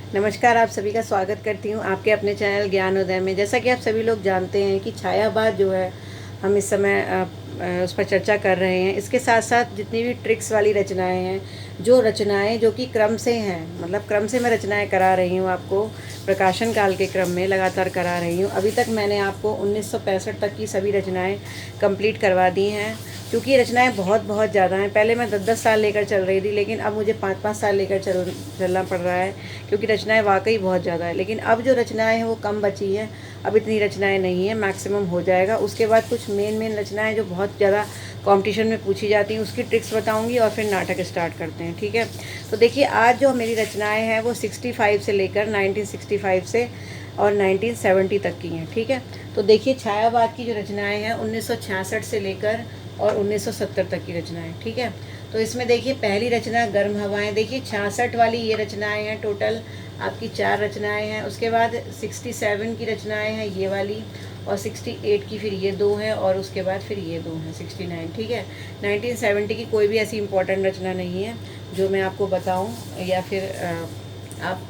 नमस्कार, आप सभी का स्वागत करती हूँ आपके अपने चैनल ज्ञानोदय में। जैसा कि आप सभी लोग जानते हैं कि छायावाद जो है हम इस समय उस पर चर्चा कर रहे हैं। इसके साथ साथ जितनी भी ट्रिक्स वाली रचनाएं हैं, जो रचनाएं जो कि क्रम से हैं, मतलब क्रम से मैं रचनाएं करा रही हूँ आपको, प्रकाशन काल के क्रम में लगातार करा रही हूँ। अभी तक मैंने आपको 1965 तक की सभी रचनाएं कंप्लीट करवा दी हैं। क्योंकि ये रचनाएं बहुत ज़्यादा हैं। पहले मैं 10-10 साल लेकर चल रही थी, लेकिन अब मुझे 5-5 साल लेकर चलना पड़ रहा है, क्योंकि रचनाएं वाकई बहुत ज़्यादा है। लेकिन अब जो रचनाएं हैं वो कम बची है, अब इतनी रचनाएं नहीं है, मैक्सिमम हो जाएगा। उसके बाद कुछ मेन रचनाएं जो बहुत ज़्यादा कंपटीशन में पूछी जाती हैं, उसकी ट्रिक्स बताऊंगी और फिर नाटक स्टार्ट करते हैं, ठीक है। तो देखिए, आज जो मेरी रचनाएँ हैं वो 65 से लेकर 1965 से और 1970 तक की हैं, ठीक है। तो देखिए, छायावाद की जो रचनाएं हैं 1966 से लेकर और 1970 तक की रचनाएं, ठीक है। तो इसमें देखिए, पहली रचना गर्म हवाएं। देखिए 66 वाली ये रचनाएं हैं, टोटल आपकी 4 रचनाएं हैं। उसके बाद 67 की रचनाएं हैं ये वाली, और 68 की फिर ये 2 हैं, और उसके बाद फिर ये 2 हैं 69, ठीक है। 1970 की कोई भी ऐसी इंपॉर्टेंट रचना नहीं है जो मैं आपको बताऊं, या फिर आप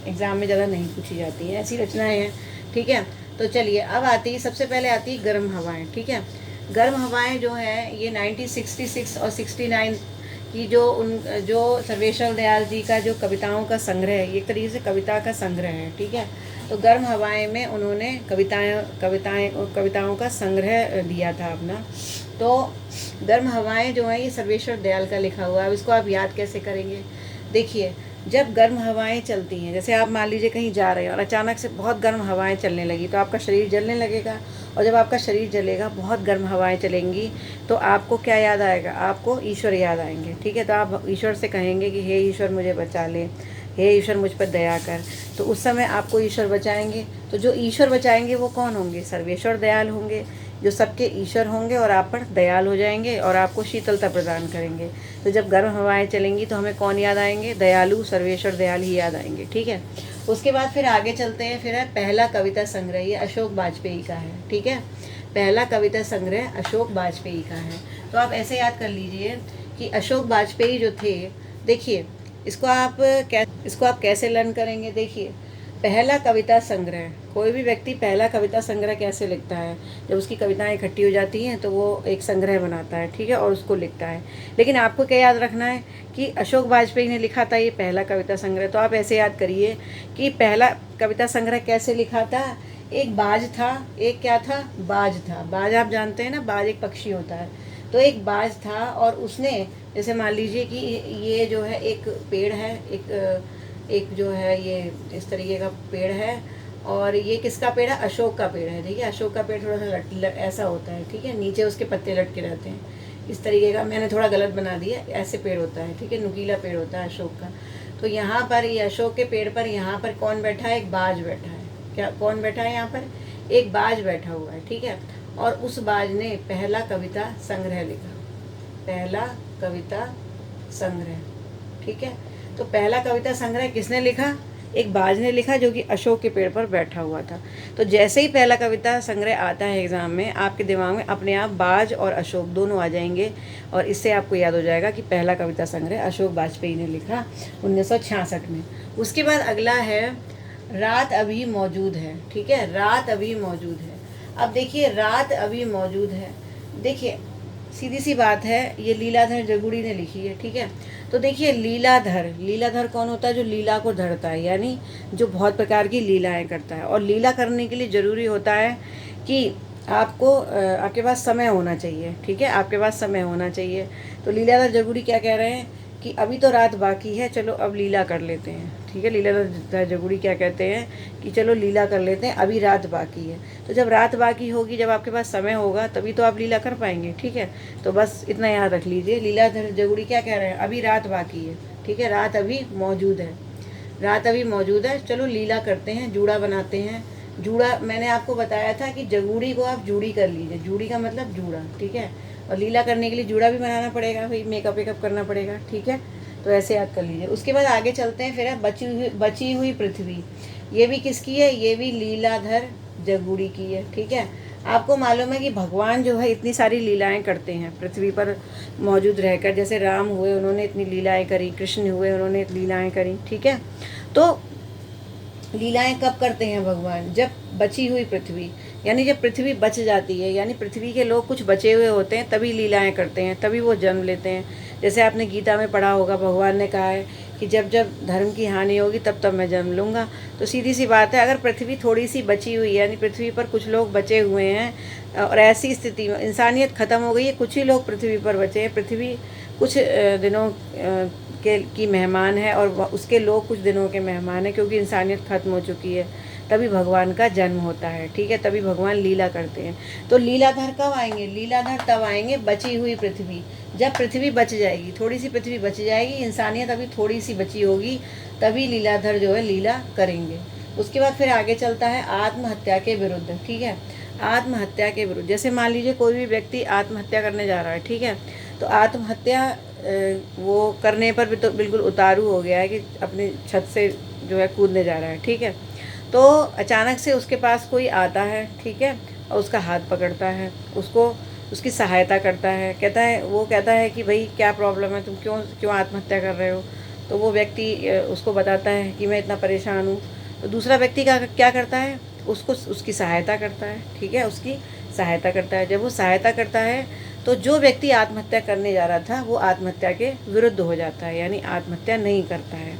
एग्ज़ाम में ज़्यादा नहीं पूछी जाती है, ऐसी रचनाएं हैं, ठीक है। तो चलिए, अब आती है, सबसे पहले आती है गर्म हवाएं, ठीक है। गर्म हवाएं जो हैं ये 1966 और 69 की जो सर्वेश्वर दयाल जी का जो कविताओं का संग्रह है, ये एक तरीके से कविता का संग्रह है, ठीक है। तो गर्म हवाएं में उन्होंने कविताओं का संग्रह दिया था अपना। तो गर्म हवाएं जो हैं ये सर्वेश्वर दयाल का लिखा हुआ है। अब इसको आप याद कैसे करेंगे? देखिए, जब गर्म हवाएं चलती हैं, जैसे आप मान लीजिए कहीं जा रहे हैं और अचानक से बहुत गर्म हवाएं चलने लगी, तो आपका शरीर जलने लगेगा। और जब आपका शरीर जलेगा, बहुत गर्म हवाएं चलेंगी, तो आपको क्या याद आएगा? आपको ईश्वर याद आएंगे, ठीक है। तो आप ईश्वर से कहेंगे कि हे ईश्वर मुझे बचा ले, हे ईश्वर मुझ पर दया कर। तो उस समय आपको ईश्वर बचाएंगे। तो जो ईश्वर बचाएंगे वो कौन होंगे? सर्वेश्वर दयाल होंगे, जो सबके ईश्वर होंगे और आप पर दयाल हो जाएंगे और आपको शीतलता प्रदान करेंगे। तो जब गर्म हवाएं चलेंगी तो हमें कौन याद आएंगे? दयालु सर्वेश्वर दयाल ही याद आएंगे, ठीक है। उसके बाद फिर आगे चलते हैं। फिर है पहला कविता संग्रह, ये अशोक वाजपेयी का है, ठीक है। पहला कविता संग्रह अशोक वाजपेयी का है। तो आप ऐसे याद कर लीजिए कि अशोक वाजपेयी जो थे, देखिए इसको आप कैसे लर्न करेंगे। देखिए, पहला कविता संग्रह, कोई भी व्यक्ति पहला कविता संग्रह कैसे लिखता है? जब उसकी कविताएं इकट्ठी हो जाती हैं तो वो एक संग्रह बनाता है, ठीक है, और उसको लिखता है। लेकिन आपको क्या याद रखना है कि अशोक वाजपेयी ने लिखा था ये पहला कविता संग्रह। तो आप ऐसे याद करिए कि पहला कविता संग्रह कैसे लिखा था। एक बाज था, एक क्या था? बाज था। बाज आप जानते हैं ना, बाज एक पक्षी होता है। तो एक बाज था और उसने, जैसे मान लीजिए कि ये जो है एक पेड़ है, एक जो है ये इस तरीके का पेड़ है, और ये किसका पेड़ है? अशोक का पेड़ है। देखिए, अशोक का पेड़ थोड़ा सा ऐसा होता है, ठीक है, नीचे उसके पत्ते लटके रहते हैं इस तरीके का। मैंने थोड़ा गलत बना दिया, ऐसे पेड़ होता है, ठीक है, नुकीला पेड़ होता है अशोक का। तो यहाँ पर ये अशोक के पेड़ पर यहाँ पर कौन बैठा है? एक बाज बैठा है। क्या कौन बैठा है यहाँ पर? एक बाज बैठा हुआ है, ठीक है। और उस बाज ने पहला कविता संग्रह लिखा, पहला कविता संग्रह, ठीक है। तो पहला कविता संग्रह किसने लिखा? एक बाज ने लिखा, जो कि अशोक के पेड़ पर बैठा हुआ था। तो जैसे ही पहला कविता संग्रह आता है एग्ज़ाम में, आपके दिमाग में अपने आप बाज और अशोक दोनों आ जाएंगे, और इससे आपको याद हो जाएगा कि पहला कविता संग्रह अशोक वाजपेयी ने लिखा 1966 में। उसके बाद अगला है रात अभी मौजूद है, ठीक है, रात अभी मौजूद है। अब देखिए, रात अभी मौजूद है, देखिए सीधी सी बात है, ये लीलाधर जगुड़ी ने लिखी है, ठीक है। तो देखिए, लीलाधर कौन होता है? जो लीला को धरता है, यानी जो बहुत प्रकार की लीलाएं करता है। और लीला करने के लिए ज़रूरी होता है कि आपके पास समय होना चाहिए, ठीक है, आपके पास समय होना चाहिए। तो लीलाधर जगुड़ी क्या कह रहे हैं कि अभी तो रात बाकी है, चलो अब लीला कर लेते हैं, ठीक है। लीलाधर जगुड़ी क्या कहते हैं कि चलो लीला कर लेते हैं, अभी रात बाकी है। तो जब रात बाकी होगी, जब आपके पास समय होगा, तभी तो आप लीला कर पाएंगे, ठीक है। तो बस इतना याद रख लीजिए, लीलाधर जगुड़ी क्या कह रहे हैं? अभी रात बाकी है, ठीक है, रात अभी मौजूद है, रात अभी मौजूद है, चलो लीला करते हैं, जूड़ा बनाते हैं। जूड़ा मैंने आपको बताया था कि जगुड़ी को आप जूड़ी कर लीजिए, जूड़ी का मतलब जूड़ा, ठीक है। और लीला करने के लिए जूड़ा भी बनाना पड़ेगा भाई, मेकअप वेकअप करना पड़ेगा, ठीक है। तो ऐसे याद कर लीजिए। उसके बाद आगे चलते हैं। फिर है बची हुई पृथ्वी, ये भी किसकी है? ये भी लीलाधर जगुड़ी की है, ठीक है। आपको मालूम है कि भगवान जो है इतनी सारी लीलाएं करते हैं पृथ्वी पर मौजूद रहकर। जैसे राम हुए, उन्होंने इतनी लीलाएं करी, कृष्ण हुए, उन्होंने लीलाएं करी, ठीक है। तो लीलाएं कब करते हैं भगवान? जब बची हुई पृथ्वी, यानी जब पृथ्वी बच जाती है, यानी पृथ्वी के लोग कुछ बचे हुए होते हैं, तभी लीलाएं करते हैं, तभी वो जन्म लेते हैं। जैसे आपने गीता में पढ़ा होगा, भगवान ने कहा है कि जब जब धर्म की हानि होगी तब तब मैं जन्म लूँगा। तो सीधी सी बात है, अगर पृथ्वी थोड़ी सी बची हुई है, यानी पृथ्वी पर कुछ लोग बचे हुए हैं और ऐसी स्थिति में इंसानियत ख़त्म हो गई है, कुछ ही लोग पृथ्वी पर बचे हैं, पृथ्वी कुछ दिनों के की मेहमान है और उसके लोग कुछ दिनों के मेहमान हैं, क्योंकि इंसानियत ख़त्म हो चुकी है, तभी भगवान का जन्म होता है। ठीक है, तभी भगवान लीला करते हैं। तो लीलाधर कब आएंगे? लीलाधर तब आएंगे बची हुई पृथ्वी, जब पृथ्वी बच जाएगी, थोड़ी सी पृथ्वी बच जाएगी, इंसानियत अभी थोड़ी सी बची होगी, तभी लीलाधर जो है लीला करेंगे। उसके बाद फिर आगे चलता है आत्महत्या के विरुद्ध। ठीक है, आत्महत्या के विरुद्ध, जैसे मान लीजिए कोई भी व्यक्ति आत्महत्या करने जा रहा है, ठीक है, तो आत्महत्या वो करने पर भी तो बिल्कुल उतारू हो गया है कि अपनी छत से जो है कूदने जा रहा है। ठीक है, तो अचानक से उसके पास कोई आता है, ठीक है, और उसका हाथ पकड़ता है, उसको उसकी सहायता करता है, कहता है कि भाई क्या प्रॉब्लम है, तुम क्यों आत्महत्या कर रहे हो? तो वो व्यक्ति उसको बताता है कि मैं इतना परेशान हूँ। तो दूसरा व्यक्ति का क्या करता है? उसको उसकी सहायता करता है। ठीक है, उसकी सहायता करता है। जब वो सहायता करता है तो जो व्यक्ति आत्महत्या करने जा रहा था वो आत्महत्या के विरुद्ध हो जाता है, यानी आत्महत्या नहीं करता है।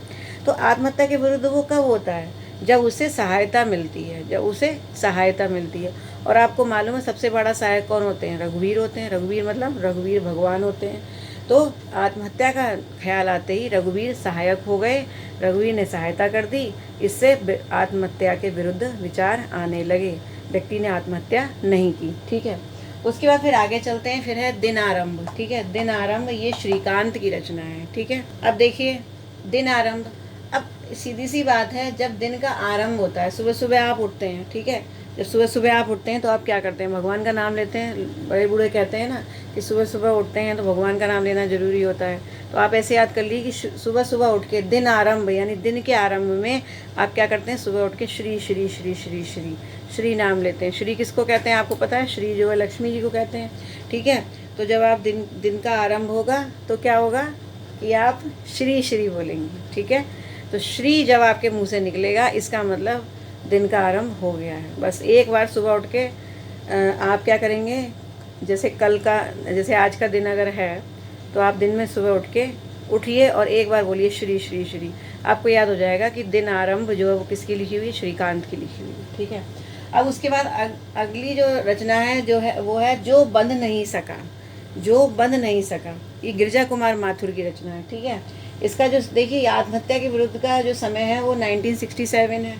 तो आत्महत्या के विरुद्ध वो कब होता है? जब उसे सहायता मिलती है, जब उसे सहायता मिलती है। और आपको मालूम है सबसे बड़ा सहायक कौन होते हैं? रघुवीर होते हैं। रघुवीर मतलब रघुवीर भगवान होते हैं। तो आत्महत्या का ख्याल आते ही रघुवीर सहायक हो गए, रघुवीर ने सहायता कर दी, इससे आत्महत्या के विरुद्ध विचार आने लगे, व्यक्ति ने आत्महत्या नहीं की। ठीक है, उसके बाद फिर आगे चलते हैं, फिर है दिन आरंभ। ठीक है, दिन आरंभ ये श्रीकांत की रचना है। ठीक है, अब देखिए दिन आरंभ, अब सीधी सी बात है, जब दिन का आरंभ होता है, सुबह सुबह आप उठते हैं, ठीक है, जब सुबह सुबह आप उठते हैं तो आप क्या करते हैं? भगवान का नाम लेते हैं। बड़े बूढ़े कहते हैं ना कि सुबह सुबह उठते हैं तो भगवान का नाम लेना ज़रूरी होता है। तो आप ऐसे याद कर लीजिए कि सुबह सुबह उठ के दिन आरंभ, यानी दिन के आरंभ में आप क्या करते हैं? सुबह उठ के श्री श्री श्री श्री श्री श्री नाम लेते हैं। श्री किसको कहते हैं आपको पता है? श्री जो है लक्ष्मी जी को कहते हैं। ठीक है, तो जब आप दिन का आरंभ होगा तो क्या होगा कि आप श्री श्री बोलेंगे। ठीक है, तो श्री जब आपके मुंह से निकलेगा, इसका मतलब दिन का आरंभ हो गया है। बस एक बार सुबह उठ के आप क्या करेंगे? जैसे आज का दिन अगर है तो आप दिन में सुबह उठ के उठिए और एक बार बोलिए श्री श्री श्री, आपको याद हो जाएगा कि दिन आरंभ जो है वो किसकी लिखी हुई है? श्रीकांत की लिखी हुई है। ठीक है, अब उसके बाद अगली जो रचना है जो है वो है जो बंध नहीं सका। जो बंध नहीं सका, ये गिरजा कुमार माथुर की रचना है। ठीक है, इसका जो देखिए आत्महत्या के विरुद्ध का जो समय है वो 1967 है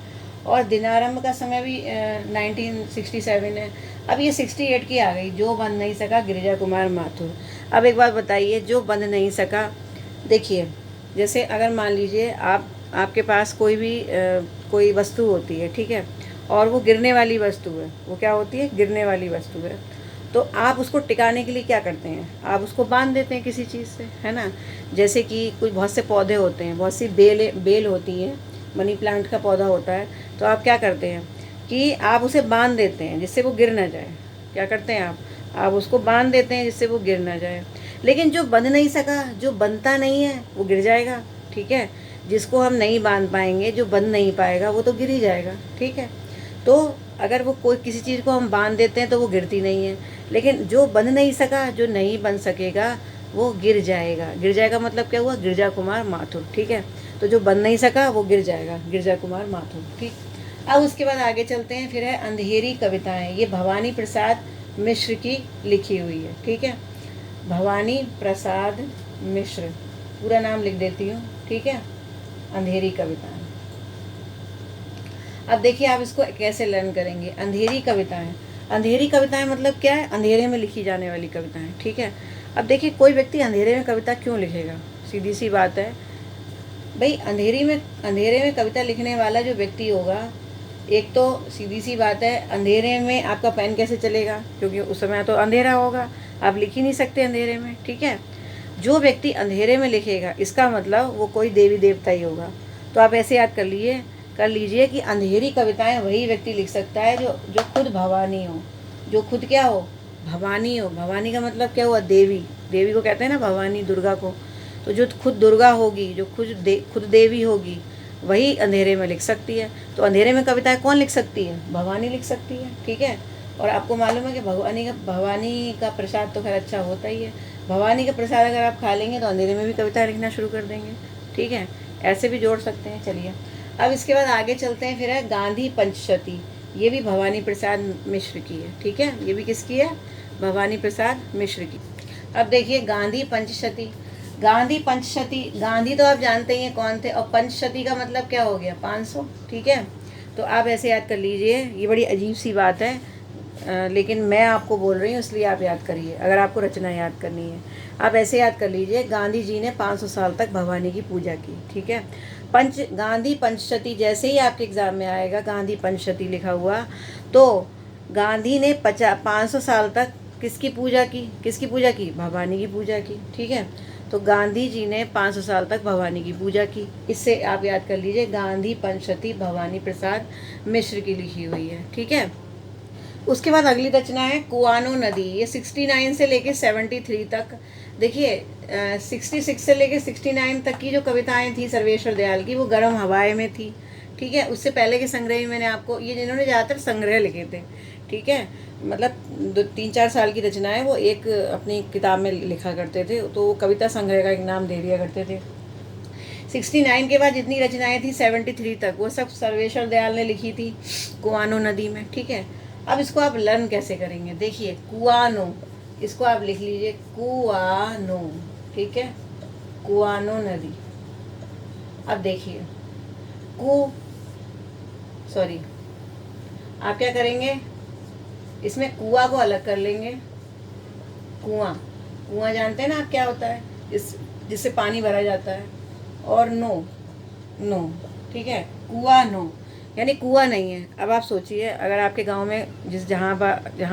और दिनारंभ का समय भी 1967 है। अब ये 68 की आ गई, जो बंध नहीं सका, गिरिजा कुमार माथुर। अब एक बात बताइए, जो बंध नहीं सका, देखिए जैसे अगर मान लीजिए आपके पास कोई वस्तु होती है, ठीक है, और वो गिरने वाली वस्तु है। वो क्या होती है? गिरने वाली वस्तु है। तो आप उसको टिकाने के लिए क्या करते हैं? आप उसको बांध देते हैं किसी चीज़ से, है ना। जैसे कि बहुत से पौधे होते हैं, बहुत सी बेल होती हैं, मनी प्लांट का पौधा होता है, तो आप क्या करते हैं कि आप उसे बांध देते हैं जिससे वो गिर ना जाए। क्या करते हैं आप उसको बांध देते हैं जिससे वो गिर ना जाए। लेकिन जो बंध नहीं सका, जो बनता नहीं है, वो गिर जाएगा। ठीक है, जिसको हम नहीं बांध पाएंगे, जो बंध नहीं पाएगा, वो तो गिर ही जाएगा। ठीक है, तो अगर वो कोई किसी चीज़ को हम बांध देते हैं तो वो गिरती नहीं है, लेकिन जो बन नहीं सका, जो नहीं बन सकेगा, वो गिर जाएगा। गिर जाएगा मतलब क्या हुआ? गिरजा कुमार माथुर। ठीक है, तो जो बन नहीं सका वो गिर जाएगा, गिरजा कुमार माथुर। ठीक, अब उसके बाद आगे चलते हैं, फिर है अंधेरी कविताएं। ये भवानी प्रसाद मिश्र की लिखी हुई है। ठीक है, भवानी प्रसाद मिश्र, पूरा नाम लिख देती हूँ। ठीक है, अंधेरी कविताएं। अब देखिए आप इसको कैसे लर्न करेंगे। अंधेरी कविताएं, अंधेरी कविताएं मतलब क्या है? अंधेरे में लिखी जाने वाली कविताएं। ठीक है, अब देखिए कोई व्यक्ति अंधेरे में कविता क्यों लिखेगा? सीधी सी बात है भाई, अंधेरे में कविता लिखने वाला जो व्यक्ति होगा, एक तो सीधी सी बात है, अंधेरे में आपका पेन कैसे चलेगा? क्योंकि उस समय तो अंधेरा होगा, आप लिख ही नहीं सकते अंधेरे में। ठीक है, जो व्यक्ति अंधेरे में लिखेगा, इसका मतलब वो कोई देवी देवता ही होगा। तो आप ऐसे याद कर लीजिए कि अंधेरी कविताएं वही व्यक्ति लिख सकता है जो खुद भवानी हो, जो खुद क्या हो? भवानी हो। भवानी का मतलब क्या हुआ? देवी। देवी को कहते हैं ना भवानी, दुर्गा को। तो जो खुद दुर्गा होगी, जो खुद देवी होगी, वही अंधेरे में लिख सकती है। तो अंधेरे में कविताएं कौन लिख सकती है? भवानी लिख सकती है, ठीक है। और आपको मालूम है कि भवानी का प्रसाद तो खैर अच्छा होता ही है। भवानी का प्रसाद अगर आप खा लेंगे तो अंधेरे में भी कविताएं लिखना शुरू कर देंगे, ठीक है। ऐसे भी जोड़ सकते हैं। चलिए अब इसके बाद आगे चलते हैं। फिर है गांधी पंचशती, ये भी भवानी प्रसाद मिश्र की है, ठीक है। ये भी किसकी है? भवानी प्रसाद मिश्र की। अब देखिए गांधी पंचशती। गांधी पंचशती, गांधी तो आप जानते ही हैं कौन थे, और पंचशती का मतलब क्या हो गया? 500, ठीक है। तो आप ऐसे याद कर लीजिए। ये बड़ी अजीब सी बात है, लेकिन मैं आपको बोल रही हूँ इसलिए आप याद करिए। अगर आपको रचना याद करनी है आप ऐसे याद कर लीजिए, गांधी जी ने 500 साल तक भवानी की पूजा की, ठीक है। गांधी पंचशती जैसे ही आपके एग्जाम में आएगा गांधी पंचशती लिखा हुआ, तो गांधी ने 500 साल तक किसकी पूजा की? किसकी पूजा की? भवानी की पूजा की, ठीक है। तो गांधी जी ने 500 साल तक भवानी की पूजा की। इससे आप याद कर लीजिए गांधी पंचशती भवानी प्रसाद मिश्र की लिखी हुई है, ठीक है। उसके बाद अगली रचना है कुआनो नदी। ये 69 से लेके 73 तक, देखिए 66 से लेके 69 तक की जो कविताएं थी सर्वेश्वर दयाल की, वो गर्म हवाएं में थी, ठीक है। उससे पहले के संग्रह में मैंने आपको, ये जिन्होंने ज़्यादातर संग्रह लिखे थे, ठीक है, मतलब 3-4 साल की रचनाएं वो एक अपनी किताब में लिखा करते थे, तो वो कविता संग्रह का एक नाम दे दिया करते थे। 69 के बाद जितनी रचनाएं थी 73 तक वो सब सर्वेश्वर दयाल ने लिखी थी कुआनो नदी में, ठीक है। अब इसको आप लर्न कैसे करेंगे? देखिए कुआनो, इसको आप लिख लीजिए कुआनो, ठीक है, कुआनो नदी। अब देखिए आप क्या करेंगे? इसमें कुआ को अलग कर लेंगे। कुआं, कुआं जानते हैं ना आप क्या होता है? जिससे पानी भरा जाता है। और नो, ठीक है, कुआ नो यानी कुआ नहीं है। अब आप सोचिए अगर आपके गांव में जहाँ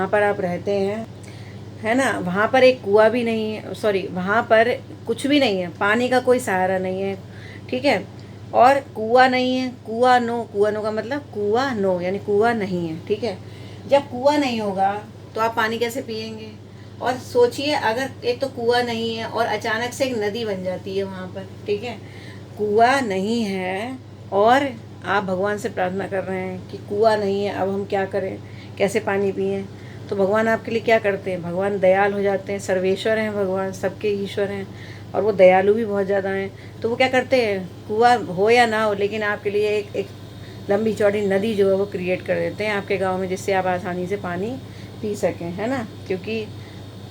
पर आप रहते हैं, है ना, वहाँ पर एक कुआ भी नहीं है, वहाँ पर कुछ भी नहीं है, पानी का कोई सहारा नहीं है, ठीक है, और कुआ नहीं है। कुआ नो का मतलब कुआ नो यानी कुआ नहीं है, ठीक है। जब कुआ नहीं होगा तो आप पानी कैसे पिएंगे? और सोचिए अगर एक तो कुआ नहीं है और अचानक से एक नदी बन जाती है वहाँ पर, ठीक है। कुआ नहीं है और आप भगवान से प्रार्थना कर रहे हैं कि कुआ नहीं है, अब हम क्या करें, कैसे पानी पिएं? तो भगवान आपके लिए क्या करते हैं? भगवान दयाल हो जाते हैं। सर्वेश्वर हैं भगवान, सबके ईश्वर हैं, और वो दयालु भी बहुत ज़्यादा हैं। तो वो क्या करते हैं, कुआ हो या ना हो लेकिन आपके लिए एक लंबी चौड़ी नदी जो है वो क्रिएट कर देते हैं आपके गांव में, जिससे आप आसानी से पानी पी सकें, है ना। क्योंकि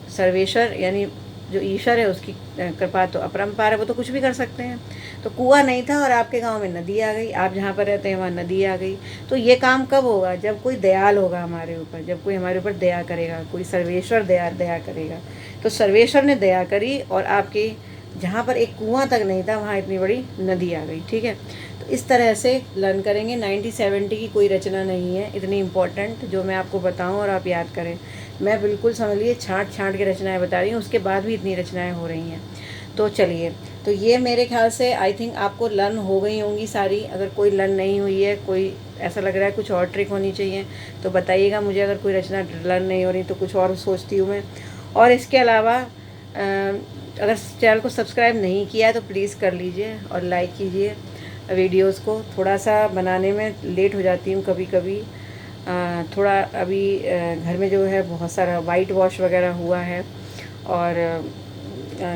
सर्वेश्वर यानी जो ईश्वर है उसकी कृपा तो अपरंपार है, वो तो कुछ भी कर सकते हैं। तो कुआं नहीं था और आपके गांव में नदी आ गई, आप जहाँ पर रहते हैं वहाँ नदी आ गई। तो ये काम कब होगा? जब कोई दयाल होगा हमारे ऊपर, जब कोई हमारे ऊपर दया करेगा, कोई सर्वेश्वर दया करेगा। तो सर्वेश्वर ने दया करी और आपके जहाँ पर एक कुआं तक नहीं था वहाँ इतनी बड़ी नदी आ गई, ठीक है। तो इस तरह से लर्न करेंगे। 1970 की कोई रचना नहीं है इतनी इम्पोर्टेंट जो मैं आपको बताऊँ और आप याद करें। मैं बिल्कुल समझ लीजिए छाँट के रचनाएं बता रही हूँ, उसके बाद भी इतनी रचनाएं हो रही हैं। तो चलिए, तो ये मेरे ख्याल से आई थिंक आपको लर्न हो गई होंगी सारी। अगर कोई लर्न नहीं हुई है, कोई ऐसा लग रहा है कुछ और ट्रिक होनी चाहिए तो बताइएगा मुझे। अगर कोई रचना लर्न नहीं हो रही तो कुछ और सोचती हूँ मैं। और इसके अलावा अगर चैनल को सब्सक्राइब नहीं किया है तो प्लीज़ कर लीजिए और लाइक कीजिए वीडियोस को। थोड़ा सा बनाने में लेट हो जाती हूँ कभी कभी, थोड़ा अभी घर में जो है बहुत सारा वाइट वॉश वगैरह हुआ है और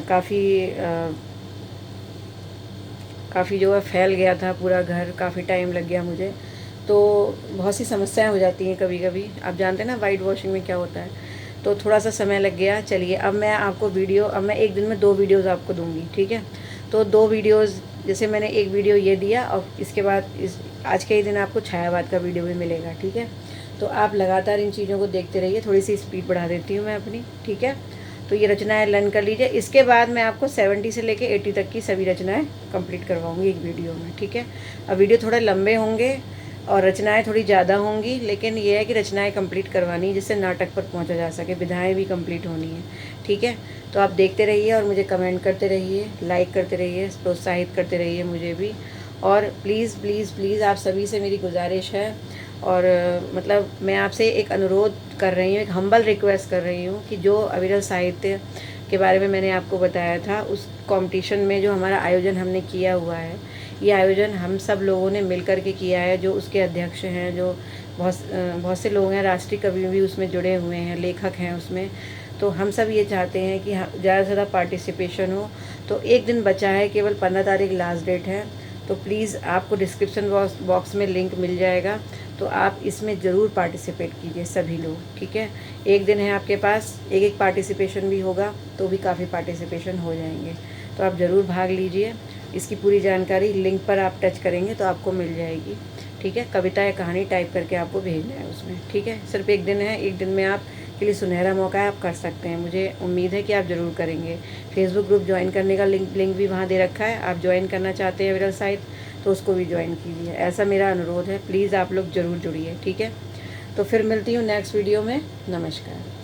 काफ़ी जो है फैल गया था पूरा घर, काफ़ी टाइम लग गया मुझे। तो बहुत सी समस्याएं हो जाती हैं कभी कभी, आप जानते हैं ना वाइट वॉशिंग में क्या होता है। तो थोड़ा सा समय लग गया। चलिए अब मैं आपको अब मैं एक दिन में 2 वीडियोज़ आपको दूँगी, ठीक है। तो 2 वीडियोज़, जैसे मैंने एक वीडियो ये दिया और इसके बाद आज के ही दिन आपको छायावाद का वीडियो भी मिलेगा, ठीक है। तो आप लगातार इन चीज़ों को देखते रहिए। थोड़ी सी स्पीड बढ़ा देती हूँ मैं अपनी, ठीक है। तो ये रचनाएं लर्न कर लीजिए। इसके बाद मैं आपको 70 से लेके 80 तक की सभी रचनाएं कंप्लीट करवाऊंगी एक वीडियो में, ठीक है। अब वीडियो थोड़े लंबे होंगे और रचनाएं थोड़ी ज़्यादा होंगी, लेकिन ये है कि रचनाएं कंप्लीट करवानी जिससे नाटक पर पहुंचा जा सके, विधाएं भी कंप्लीट होनी है, ठीक है। तो आप देखते रहिए और मुझे कमेंट करते रहिए, लाइक करते रहिए, प्रोत्साहित करते रहिए मुझे भी। और प्लीज़ प्लीज़ प्लीज़ आप सभी से मेरी गुजारिश है और मतलब मैं आपसे एक अनुरोध कर रही हूँ, एक हम्बल रिक्वेस्ट कर रही हूँ कि जो अविरल साहित्य के बारे में मैंने आपको बताया था उस कंपटीशन में जो हमारा आयोजन हमने किया हुआ है, ये आयोजन हम सब लोगों ने मिल कर के किया है। जो उसके अध्यक्ष हैं, जो बहुत से लोग हैं, राष्ट्रीय कवि भी उसमें जुड़े हुए हैं, लेखक हैं उसमें। तो हम सब ये चाहते हैं कि ज़्यादा से ज़्यादा पार्टिसिपेशन हो। तो एक दिन बचा है, केवल 15 तारीख लास्ट डेट है। तो प्लीज़ आपको डिस्क्रिप्शन बॉक्स में लिंक मिल जाएगा, तो आप इसमें ज़रूर पार्टिसिपेट कीजिए सभी लोग, ठीक है। एक दिन है आपके पास, एक पार्टिसिपेशन भी होगा तो भी काफ़ी पार्टिसिपेशन हो जाएंगे। तो आप ज़रूर भाग लीजिए। इसकी पूरी जानकारी लिंक पर आप टच करेंगे तो आपको मिल जाएगी, ठीक है। कविता या कहानी टाइप करके आपको भेजना है उसमें, ठीक है। सिर्फ एक दिन है, एक दिन में आप के लिए सुनहरा मौका है, आप कर सकते हैं। मुझे उम्मीद है कि आप ज़रूर करेंगे। फेसबुक ग्रुप ज्वाइन करने का लिंक भी वहाँ दे रखा है। आप ज्वाइन करना चाहते हैं विरल साहित्य, तो उसको भी ज्वाइन कीजिए, ऐसा मेरा अनुरोध है। प्लीज़ आप लोग ज़रूर जुड़िए, ठीक है। तो फिर मिलती हूँ नेक्स्ट वीडियो में। नमस्कार।